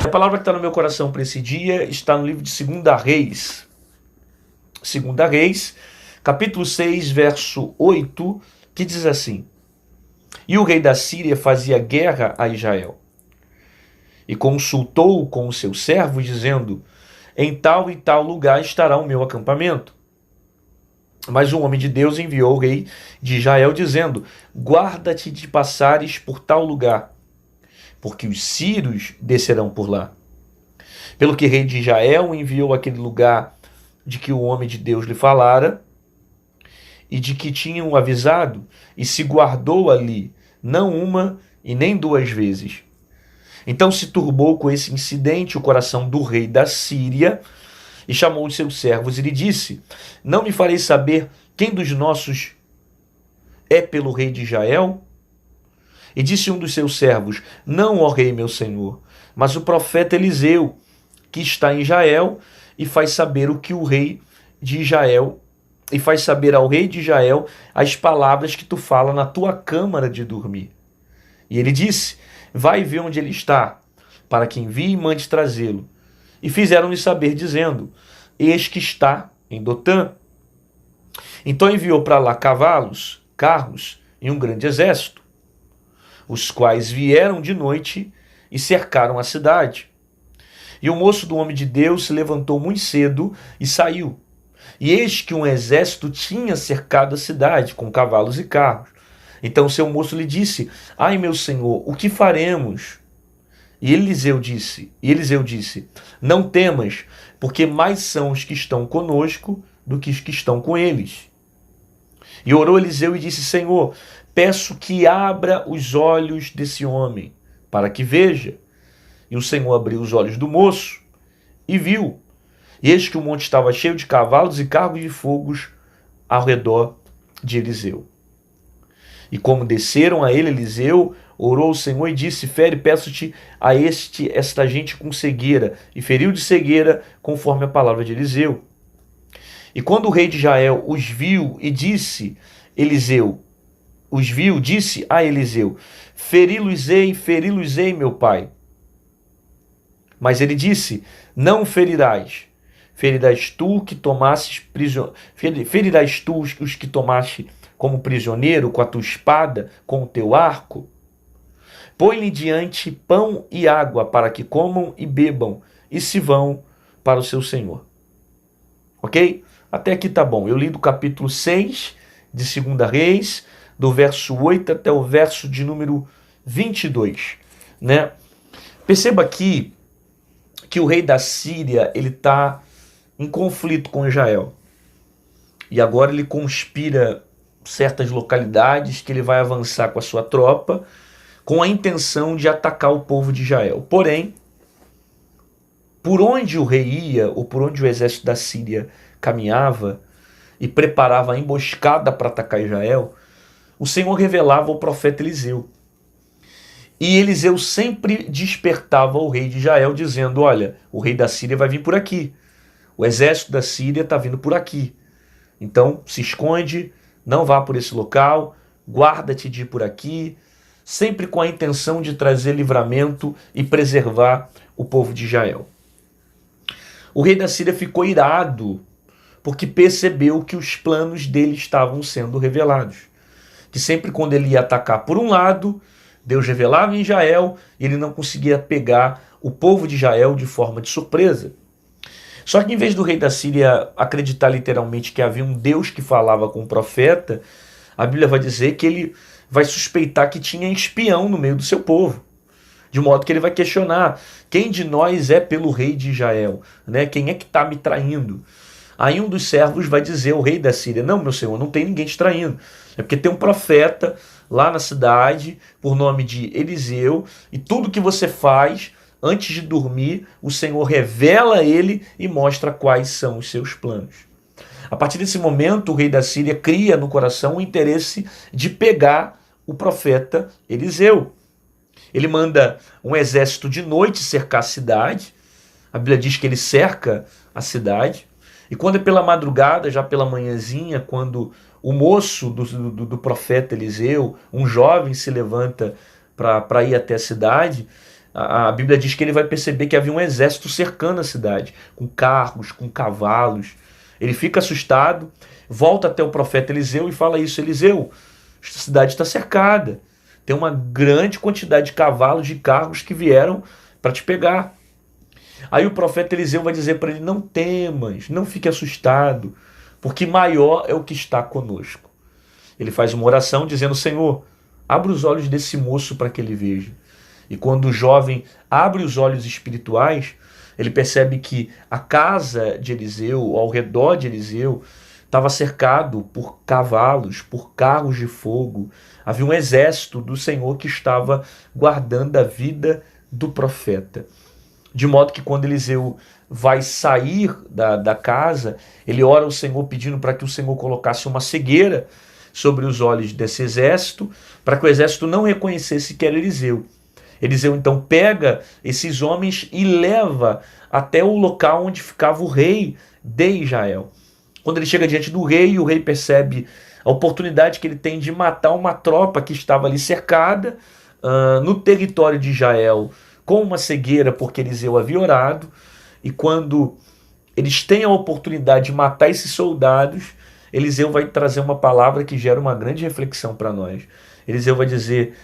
A palavra que está no meu coração para esse dia está no livro de 2 Reis. 2 Reis, capítulo 6, verso 8, que diz assim: E o rei da Síria fazia guerra a Israel, e consultou com os seus servos, dizendo: Em tal e tal lugar estará o meu acampamento. Mas um homem de Deus enviou o rei de Israel, dizendo: Guarda-te de passares por tal lugar, porque os sírios descerão por lá. Pelo que o rei de Israel enviou aquele lugar de que o homem de Deus lhe falara, e de que tinham avisado, e se guardou ali, não uma e nem duas vezes. Então se turbou com esse incidente o coração do rei da Síria, e chamou os seus servos e lhe disse: Não me fareis saber quem dos nossos é pelo rei de Israel? E disse um dos seus servos: Não, ó rei meu senhor, mas o profeta Eliseu, que está em Israel, e faz saber o que o rei de Israel, e faz saber ao rei de Israel as palavras que tu fala na tua câmara de dormir. E ele disse: Vai ver onde ele está, para que envie e mande trazê-lo. E fizeram-lhe saber, dizendo: Eis que está em Dotã. Então enviou para lá cavalos, carros e um grande exército, os quais vieram de noite e cercaram a cidade. E o moço do homem de Deus se levantou muito cedo e saiu. E eis que um exército tinha cercado a cidade com cavalos e carros. Então seu moço lhe disse: Ai, meu senhor, o que faremos? E Eliseu disse: Não temas, porque mais são os que estão conosco do que os que estão com eles. E orou Eliseu e disse: Senhor, peço que abra os olhos desse homem, para que veja. E o Senhor abriu os olhos do moço e viu. E eis que o monte estava cheio de cavalos e carros de fogos ao redor de Eliseu. E como desceram a ele, Eliseu orou ao Senhor e disse: Fere, peço-te a esta gente com cegueira. E feriu de cegueira, conforme a palavra de Eliseu. E quando o rei de Israel os viu e disse a Eliseu: Feri-los-ei, meu pai. Mas ele disse: Não ferirás. Ferirás tu os que tomaste como prisioneiro com a tua espada, com o teu arco? Põe-lhe diante pão e água, para que comam e bebam, e se vão para o seu senhor. Ok? Até aqui tá bom. Eu li do capítulo 6 de 2 Reis, do verso 8 até o verso de número 22. Né? Perceba aqui que o rei da Síria ele está em conflito com Israel. E agora ele conspira certas localidades que ele vai avançar com a sua tropa com a intenção de atacar o povo de Israel. Porém, por onde o rei ia, ou por onde o exército da Síria caminhava e preparava a emboscada para atacar Israel, o Senhor revelava ao profeta Eliseu. E Eliseu sempre despertava o rei de Israel, dizendo: Olha, o rei da Síria vai vir por aqui. O exército da Síria está vindo por aqui. Então, se esconde, não vá por esse local, guarda-te de ir por aqui, sempre com a intenção de trazer livramento e preservar o povo de Israel. O rei da Síria ficou irado, porque percebeu que os planos dele estavam sendo revelados. Que sempre quando ele ia atacar por um lado, Deus revelava em Israel e ele não conseguia pegar o povo de Israel de forma de surpresa. Só que em vez do rei da Síria acreditar literalmente que havia um Deus que falava com o profeta, a Bíblia vai dizer que ele vai suspeitar que tinha espião no meio do seu povo. De modo que ele vai questionar: quem de nós é pelo rei de Israel? Né? Quem é que está me traindo? Aí um dos servos vai dizer ao rei da Síria: Não, meu senhor, não tem ninguém te traindo. É porque tem um profeta lá na cidade, por nome de Eliseu, e tudo que você faz antes de dormir, o Senhor revela a ele e mostra quais são os seus planos. A partir desse momento, o rei da Síria cria no coração o interesse de pegar o profeta Eliseu. Ele manda um exército de noite cercar a cidade. A Bíblia diz que ele cerca a cidade. E quando é pela madrugada, já pela manhãzinha, quando o moço do profeta Eliseu, um jovem, se levanta para ir até a cidade, A Bíblia diz que ele vai perceber que havia um exército cercando a cidade, com carros, com cavalos. Ele fica assustado, volta até o profeta Eliseu e fala isso: Eliseu, esta cidade está cercada, tem uma grande quantidade de cavalos, de carros que vieram para te pegar. Aí o profeta Eliseu vai dizer para ele: não temas, não fique assustado, porque maior é o que está conosco. Ele faz uma oração dizendo: Senhor, abre os olhos desse moço para que ele veja. E quando o jovem abre os olhos espirituais, ele percebe que a casa de Eliseu, ao redor de Eliseu, estava cercado por cavalos, por carros de fogo. Havia um exército do Senhor que estava guardando a vida do profeta. De modo que quando Eliseu vai sair da casa, ele ora ao Senhor pedindo para que o Senhor colocasse uma cegueira sobre os olhos desse exército, para que o exército não reconhecesse que era Eliseu. Eliseu então pega esses homens e leva até o local onde ficava o rei de Israel. Quando ele chega diante do rei, o rei percebe a oportunidade que ele tem de matar uma tropa que estava ali cercada no território de Israel, com uma cegueira, porque Eliseu havia orado. E quando eles têm a oportunidade de matar esses soldados, Eliseu vai trazer uma palavra que gera uma grande reflexão para nós. Eliseu vai dizer: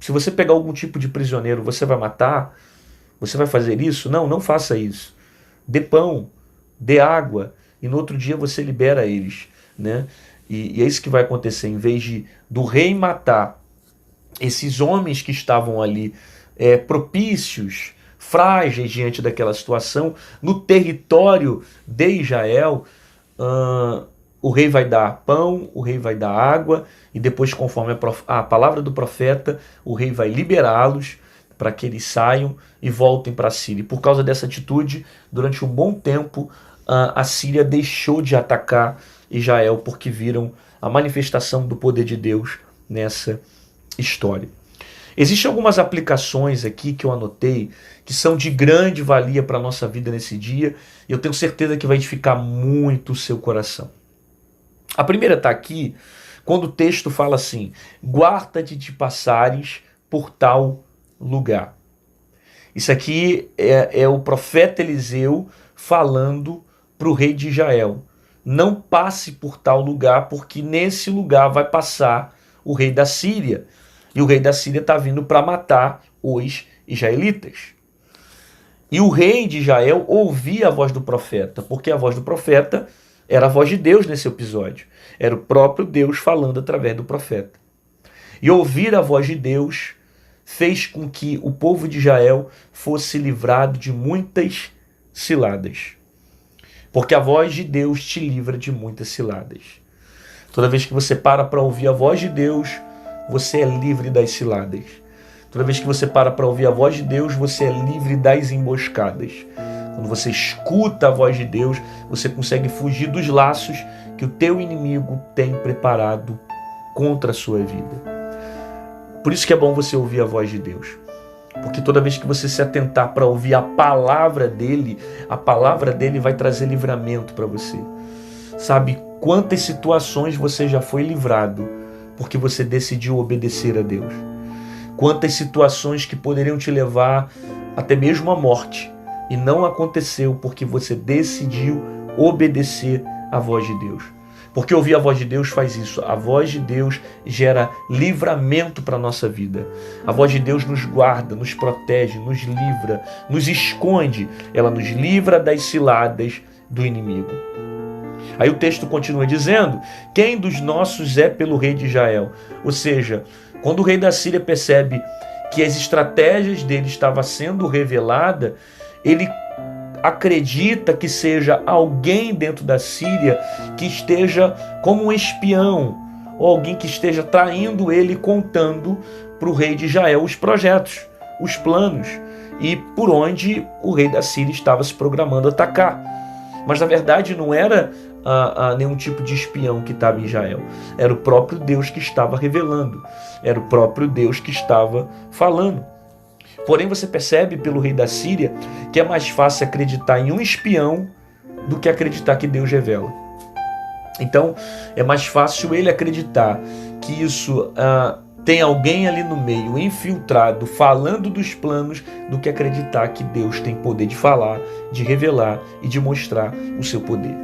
se você pegar algum tipo de prisioneiro, você vai matar? Você vai fazer isso? Não, não faça isso. Dê pão, dê água, e no outro dia você libera eles, né? E é isso que vai acontecer. Em vez do rei matar esses homens que estavam ali propícios, frágeis diante daquela situação, no território de Israel, o rei vai dar pão, o rei vai dar água, e depois, conforme a palavra do profeta, o rei vai liberá-los para que eles saiam e voltem para a Síria. E por causa dessa atitude, durante um bom tempo, a Síria deixou de atacar Israel, porque viram a manifestação do poder de Deus nessa história. Existem algumas aplicações aqui que eu anotei que são de grande valia para a nossa vida nesse dia, e eu tenho certeza que vai edificar muito o seu coração. A primeira está aqui, quando o texto fala assim: guarda-te de passares por tal lugar. Isso aqui é o profeta Eliseu falando para o rei de Israel: não passe por tal lugar, porque nesse lugar vai passar o rei da Síria. E o rei da Síria está vindo para matar os israelitas. E o rei de Israel ouvia a voz do profeta, porque a voz do profeta era a voz de Deus nesse episódio. Era o próprio Deus falando através do profeta. E ouvir a voz de Deus fez com que o povo de Israel fosse livrado de muitas ciladas. Porque a voz de Deus te livra de muitas ciladas. Toda vez que você para ouvir a voz de Deus, você é livre das ciladas. Toda vez que você para ouvir a voz de Deus, você é livre das emboscadas. Quando você escuta a voz de Deus, você consegue fugir dos laços que o teu inimigo tem preparado contra a sua vida. Por isso que é bom você ouvir a voz de Deus. Porque toda vez que você se atentar para ouvir a palavra dele vai trazer livramento para você. Sabe quantas situações você já foi livrado porque você decidiu obedecer a Deus? Quantas situações que poderiam te levar até mesmo à morte e não aconteceu porque você decidiu obedecer à voz de Deus. Porque ouvir a voz de Deus faz isso. A voz de Deus gera livramento para a nossa vida. A voz de Deus nos guarda, nos protege, nos livra, nos esconde. Ela nos livra das ciladas do inimigo. Aí o texto continua dizendo: quem dos nossos é pelo rei de Israel? Ou seja, quando o rei da Síria percebe que as estratégias dele estavam sendo reveladas, ele acredita que seja alguém dentro da Síria que esteja como um espião, ou alguém que esteja traindo ele, contando para o rei de Israel os projetos, os planos, e por onde o rei da Síria estava se programando atacar. Mas na verdade não era nenhum tipo de espião que estava em Israel. Era o próprio Deus que estava revelando. Era o próprio Deus que estava falando. Porém, você percebe pelo rei da Síria que é mais fácil acreditar em um espião do que acreditar que Deus revela. Então, é mais fácil ele acreditar que isso tem alguém ali no meio, infiltrado, falando dos planos, do que acreditar que Deus tem poder de falar, de revelar e de mostrar o seu poder.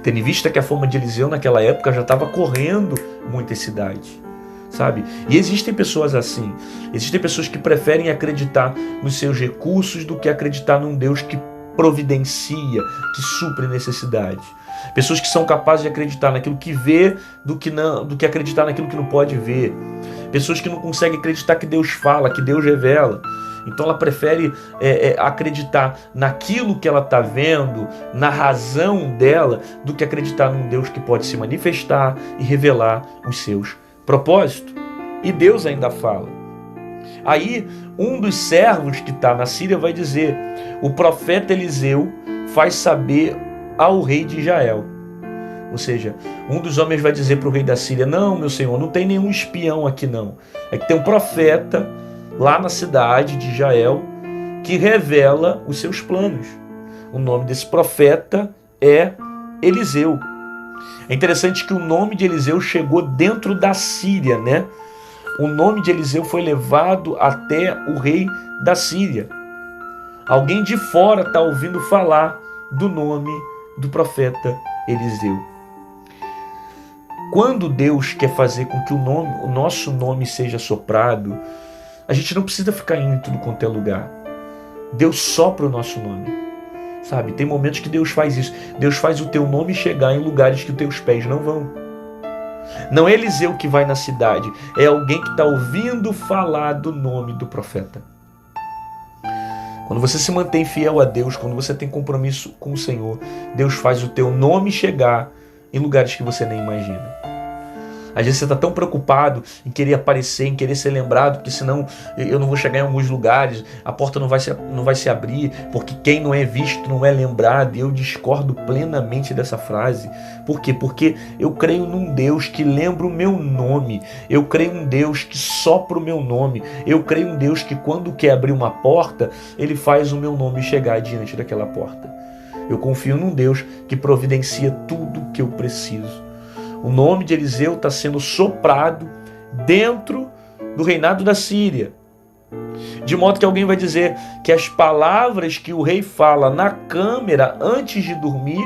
Tendo em vista que a fama de Eliseu naquela época já estava correndo muitas cidades, sabe? E existem pessoas assim, existem pessoas que preferem acreditar nos seus recursos do que acreditar num Deus que providencia, que supre necessidades. Pessoas que são capazes de acreditar naquilo que vê do que acreditar naquilo que não pode ver. Pessoas que não conseguem acreditar que Deus fala, que Deus revela. Então ela prefere acreditar naquilo que ela está vendo, na razão dela, do que acreditar num Deus que pode se manifestar e revelar os seus propósitos. E Deus ainda fala. Aí um dos servos que está na Síria vai dizer: o profeta Eliseu faz saber ao rei de Israel. Ou seja, um dos homens vai dizer para o rei da Síria: não, meu senhor, não tem nenhum espião aqui não. É que tem um profeta lá na cidade de Israel que revela os seus planos. O nome desse profeta é Eliseu. É interessante que o nome de Eliseu chegou dentro da Síria, né? O nome de Eliseu foi levado até o rei da Síria. Alguém de fora está ouvindo falar do nome do profeta Eliseu. Quando Deus quer fazer com que o nosso nome seja soprado, a gente não precisa ficar indo em tudo quanto é lugar. Deus sopra o nosso nome, sabe? Tem momentos que Deus faz isso. Deus faz o teu nome chegar em lugares que os teus pés não vão. Não é Eliseu que vai na cidade, é alguém que está ouvindo falar do nome do profeta. Quando você se mantém fiel a Deus, quando você tem compromisso com o Senhor, Deus faz o teu nome chegar em lugares que você nem imagina. Às vezes você está tão preocupado em querer aparecer, em querer ser lembrado, porque senão eu não vou chegar em alguns lugares, a porta não vai se abrir, porque quem não é visto não é lembrado. E eu discordo plenamente dessa frase. Por quê? Porque eu creio num Deus que lembra o meu nome, eu creio num Deus que sopra o meu nome, eu creio num Deus que quando quer abrir uma porta, Ele faz o meu nome chegar diante daquela porta. Eu confio num Deus que providencia tudo o que eu preciso. O nome de Eliseu está sendo soprado dentro do reinado da Síria. De modo que alguém vai dizer que as palavras que o rei fala na câmara antes de dormir,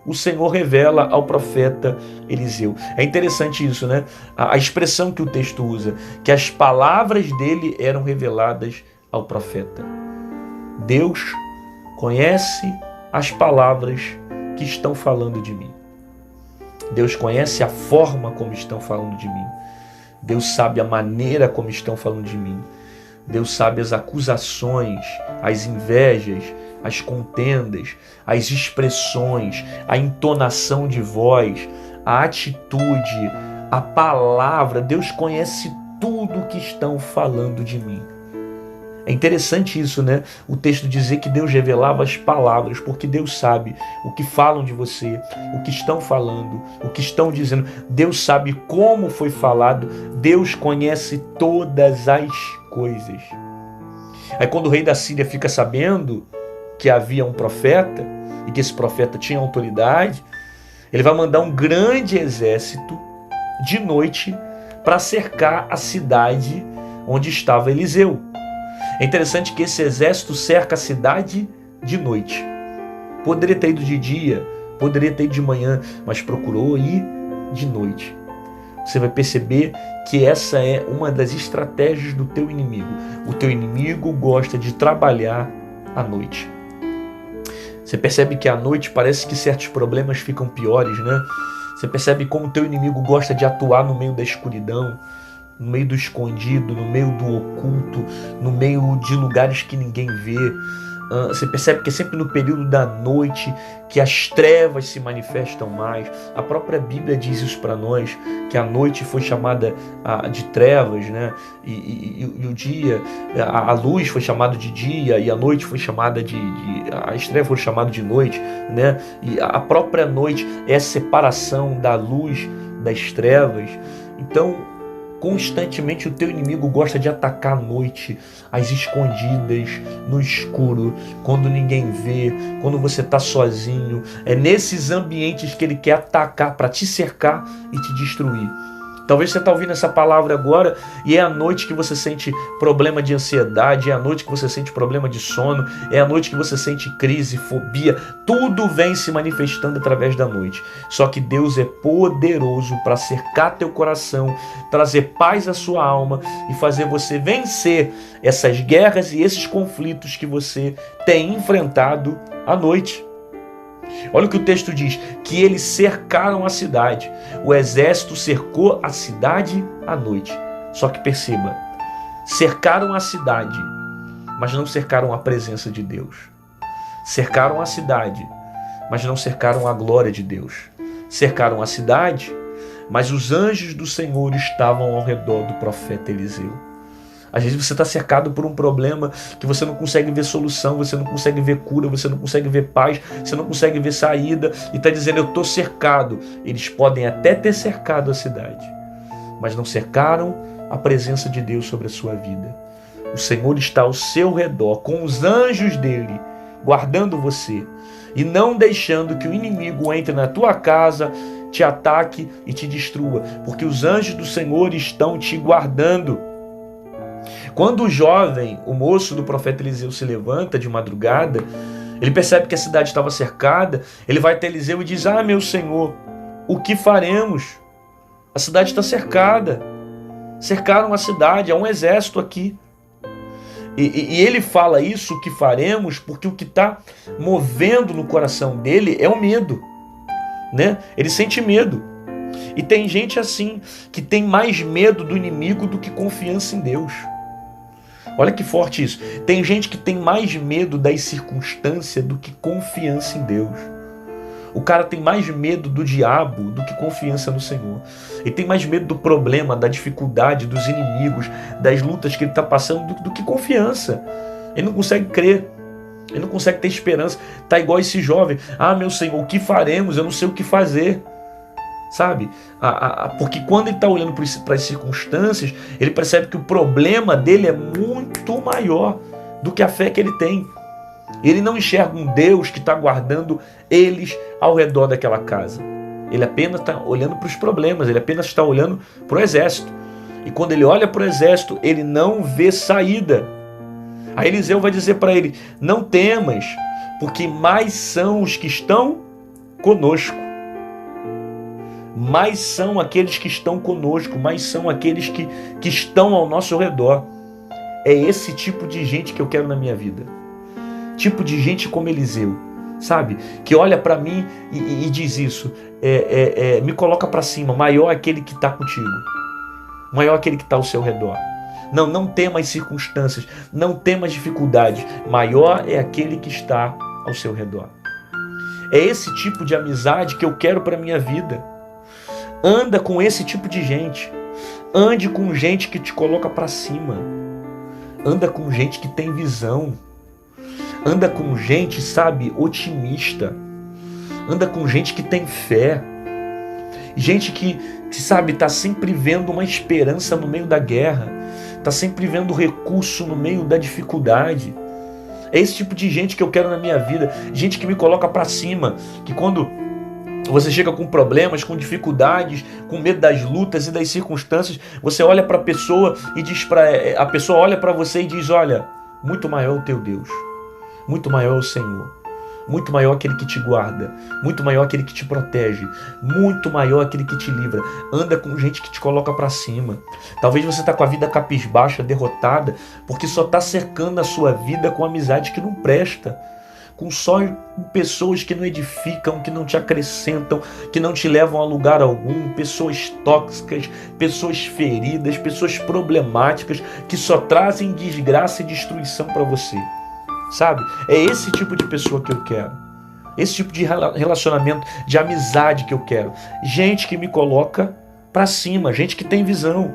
o Senhor revela ao profeta Eliseu. É interessante isso, né? A expressão que o texto usa, que as palavras dele eram reveladas ao profeta. Deus conhece as palavras que estão falando de mim. Deus conhece a forma como estão falando de mim. Deus sabe a maneira como estão falando de mim. Deus sabe as acusações, as invejas, as contendas, as expressões, a entonação de voz, a atitude, a palavra. Deus conhece tudo o que estão falando de mim. É interessante isso, né? O texto dizer que Deus revelava as palavras, porque Deus sabe o que falam de você, o que estão falando, o que estão dizendo. Deus sabe como foi falado. Deus conhece todas as coisas. Aí quando o rei da Síria fica sabendo que havia um profeta e que esse profeta tinha autoridade, ele vai mandar um grande exército de noite para cercar a cidade onde estava Eliseu. É interessante que esse exército cerca a cidade de noite. Poderia ter ido de dia, poderia ter ido de manhã, mas procurou ir de noite. Você vai perceber que essa é uma das estratégias do teu inimigo. O teu inimigo gosta de trabalhar à noite. Você percebe que à noite parece que certos problemas ficam piores, né? Você percebe como o teu inimigo gosta de atuar no meio da escuridão, no meio do escondido, no meio do oculto, no meio de lugares que ninguém vê. Você percebe que é sempre no período da noite que as trevas se manifestam mais. A própria Bíblia diz isso para nós, que a noite foi chamada de trevas, né? E o dia, a luz foi chamada de dia, e a noite foi chamada as trevas foram chamadas de noite, né? E a própria noite é a separação da luz das trevas. Então, constantemente o teu inimigo gosta de atacar à noite, às escondidas, no escuro, quando ninguém vê, quando você está sozinho. É nesses ambientes que ele quer atacar para te cercar e te destruir. Talvez você está ouvindo essa palavra agora e é a noite que você sente problema de ansiedade, é a noite que você sente problema de sono, é a noite que você sente crise, fobia. Tudo vem se manifestando através da noite. Só que Deus é poderoso para cercar teu coração, trazer paz à sua alma e fazer você vencer essas guerras e esses conflitos que você tem enfrentado à noite. Olha o que o texto diz, que eles cercaram a cidade. O exército cercou a cidade à noite. Só que perceba, cercaram a cidade, mas não cercaram a presença de Deus. Cercaram a cidade, mas não cercaram a glória de Deus. Cercaram a cidade, mas os anjos do Senhor estavam ao redor do profeta Eliseu. Às vezes você está cercado por um problema que você não consegue ver solução, você não consegue ver cura, você não consegue ver paz, você não consegue ver saída e está dizendo, eu estou cercado. Eles podem até ter cercado a cidade, mas não cercaram a presença de Deus sobre a sua vida. O Senhor está ao seu redor, com os anjos dele, guardando você e não deixando que o inimigo entre na tua casa, te ataque e te destrua, porque os anjos do Senhor estão te guardando. Quando o jovem, o moço do profeta Eliseu se levanta de madrugada, ele percebe que a cidade estava cercada, ele vai até Eliseu e diz, meu senhor, o que faremos? A cidade está cercada, cercaram a cidade, há um exército aqui. E ele fala isso, o que faremos, porque o que está movendo no coração dele é o medo, né? Ele sente medo. E tem gente assim, que tem mais medo do inimigo do que confiança em Deus. Olha que forte isso. Tem gente que tem mais medo das circunstâncias do que confiança em Deus. O cara tem mais medo do diabo do que confiança no Senhor. Ele tem mais medo do problema, da dificuldade, dos inimigos, das lutas que ele está passando do que confiança. Ele não consegue crer. Ele não consegue ter esperança. Está igual esse jovem. Meu Senhor, o que faremos? Eu não sei o que fazer. Sabe? Porque quando ele está olhando para as circunstâncias, ele percebe que o problema dele é muito maior do que a fé que ele tem. Ele não enxerga um Deus que está guardando eles ao redor daquela casa. Ele apenas está olhando para os problemas, ele apenas está olhando para o exército. E quando ele olha para o exército, ele não vê saída. Aí Eliseu vai dizer para ele, não temas, porque mais são os que estão conosco. Mais são aqueles que estão conosco, mais são aqueles que estão ao nosso redor. É esse tipo de gente que eu quero na minha vida. Tipo de gente como Eliseu, sabe? Que olha para mim e diz isso, me coloca para cima, maior aquele que está contigo, maior aquele que está ao seu redor. Não tema as circunstâncias, não tema as dificuldades, maior é aquele que está ao seu redor. É esse tipo de amizade que eu quero para minha vida. Anda com esse tipo de gente. Ande com gente que te coloca para cima. Anda com gente que tem visão. Anda com gente, sabe, otimista. Anda com gente que tem fé. Gente que sabe, está sempre vendo uma esperança no meio da guerra. Está sempre vendo recurso no meio da dificuldade. É esse tipo de gente que eu quero na minha vida. Gente que me coloca para cima. Que quando você chega com problemas, com dificuldades, com medo das lutas e das circunstâncias, você olha para a pessoa e diz a pessoa olha para você e diz, olha, muito maior é o teu Deus, muito maior é o Senhor, muito maior aquele que te guarda, muito maior aquele que te protege, muito maior aquele que te livra. Anda com gente que te coloca para cima. Talvez você está com a vida capisbaixa, derrotada, porque só está cercando a sua vida com amizade que não presta. Com pessoas que não edificam, que não te acrescentam, que não te levam a lugar algum, pessoas tóxicas, pessoas feridas, pessoas problemáticas, que só trazem desgraça e destruição para você, sabe? É esse tipo de pessoa que eu quero, esse tipo de relacionamento, de amizade que eu quero, gente que me coloca para cima, gente que tem visão.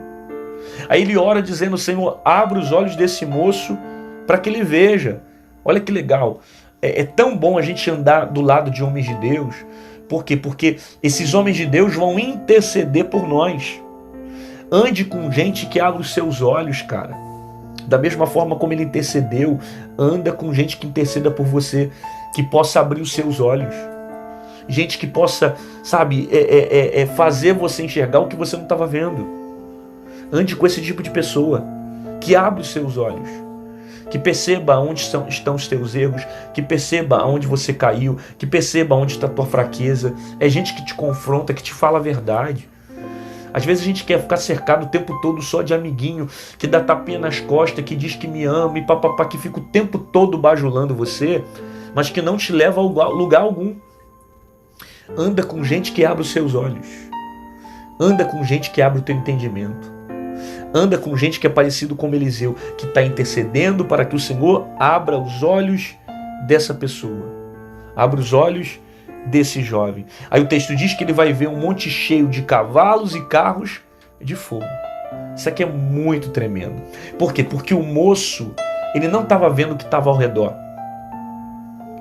Aí ele ora dizendo, Senhor, abre os olhos desse moço para que ele veja. Olha que legal. É tão bom a gente andar do lado de homens de Deus. Por quê? Porque esses homens de Deus vão interceder por nós. Ande com gente que abre os seus olhos, cara. Da mesma forma como ele intercedeu, anda com gente que interceda por você, que possa abrir os seus olhos. gente que possa, sabe, fazer você enxergar o que você não estava vendo. Ande com esse tipo de pessoa, que abre os seus olhos, que perceba onde estão os teus erros, que perceba onde você caiu, que perceba onde está a tua fraqueza. É gente que te confronta, que te fala a verdade. Às vezes a gente quer ficar cercado o tempo todo só de amiguinho, que dá tapinha nas costas, que diz que me ama e papapá, que fica o tempo todo bajulando você, mas que não te leva a lugar algum. Anda com gente que abre os seus olhos. Anda com gente que abre o teu entendimento. Anda com gente que é parecido com Eliseu, que está intercedendo para que o Senhor abra os olhos dessa pessoa. Abra os olhos desse jovem. Aí o texto diz que ele vai ver um monte cheio de cavalos e carros de fogo. Isso aqui é muito tremendo. Por quê? Porque o moço, ele não estava vendo o que estava ao redor.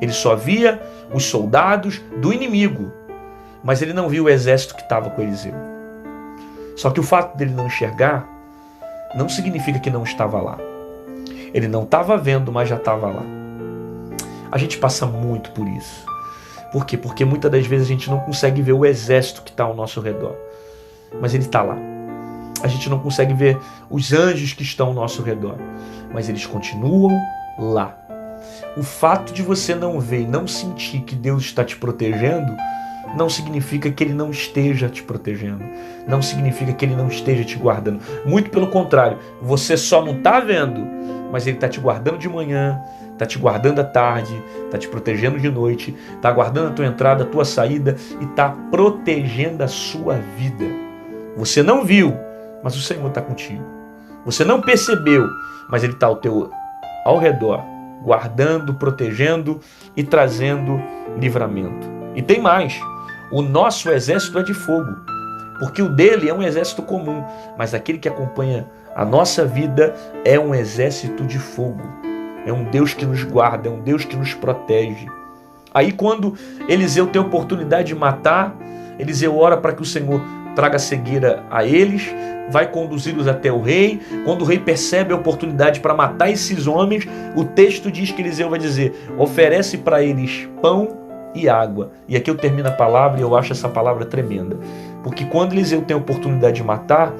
Ele só via os soldados do inimigo, mas ele não viu o exército que estava com Eliseu. Só que o fato dele não enxergar não significa que não estava lá. Ele não estava vendo, mas já estava lá. A gente passa muito por isso. Por quê? Porque muitas das vezes a gente não consegue ver o exército que está ao nosso redor, mas ele está lá. A gente não consegue ver os anjos que estão ao nosso redor, mas eles continuam lá. O fato de você não ver e não sentir que Deus está te protegendo não significa que Ele não esteja te protegendo. Não significa que Ele não esteja te guardando. Muito pelo contrário, você só não está vendo, mas Ele está te guardando de manhã, está te guardando à tarde, está te protegendo de noite, está guardando a tua entrada, a tua saída e está protegendo a sua vida. Você não viu, mas o Senhor está contigo. Você não percebeu, mas Ele está ao redor, guardando, protegendo e trazendo livramento. E tem mais. O nosso exército é de fogo, porque o dele é um exército comum, mas aquele que acompanha a nossa vida é um exército de fogo. É um Deus que nos guarda, é um Deus que nos protege. Aí quando Eliseu tem a oportunidade de matar, Eliseu ora para que o Senhor traga cegueira a eles, vai conduzi-los até o rei. Quando o rei percebe a oportunidade para matar esses homens, o texto diz que Eliseu vai dizer: oferece para eles pão e água. E aqui eu termino a palavra e eu acho essa palavra tremenda. Porque quando Eliseu tem a oportunidade de matar,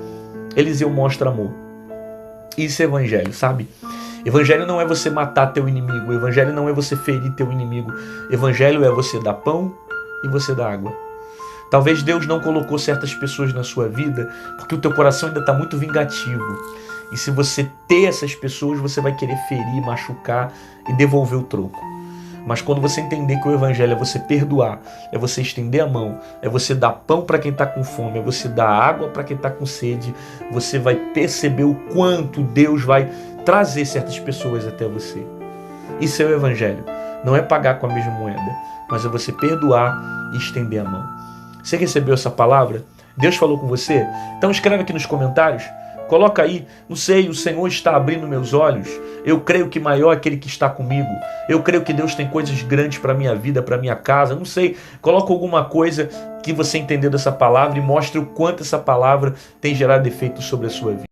Eliseu mostra amor. Isso é evangelho, sabe? Evangelho não é você matar teu inimigo. Evangelho não é você ferir teu inimigo. Evangelho é você dar pão e você dar água. Talvez Deus não colocou certas pessoas na sua vida porque o teu coração ainda está muito vingativo. E se você ter essas pessoas, você vai querer ferir, machucar e devolver o troco. Mas quando você entender que o evangelho é você perdoar, é você estender a mão, é você dar pão para quem está com fome, é você dar água para quem está com sede, você vai perceber o quanto Deus vai trazer certas pessoas até você. Isso é o evangelho. Não é pagar com a mesma moeda, mas é você perdoar e estender a mão. Você recebeu essa palavra? Deus falou com você? Então escreve aqui nos comentários. Coloca aí, não sei, o Senhor está abrindo meus olhos. Eu creio que maior é aquele que está comigo. Eu creio que Deus tem coisas grandes para a minha vida, para a minha casa. Não sei, coloca alguma coisa que você entendeu dessa palavra e mostre o quanto essa palavra tem gerado efeito sobre a sua vida.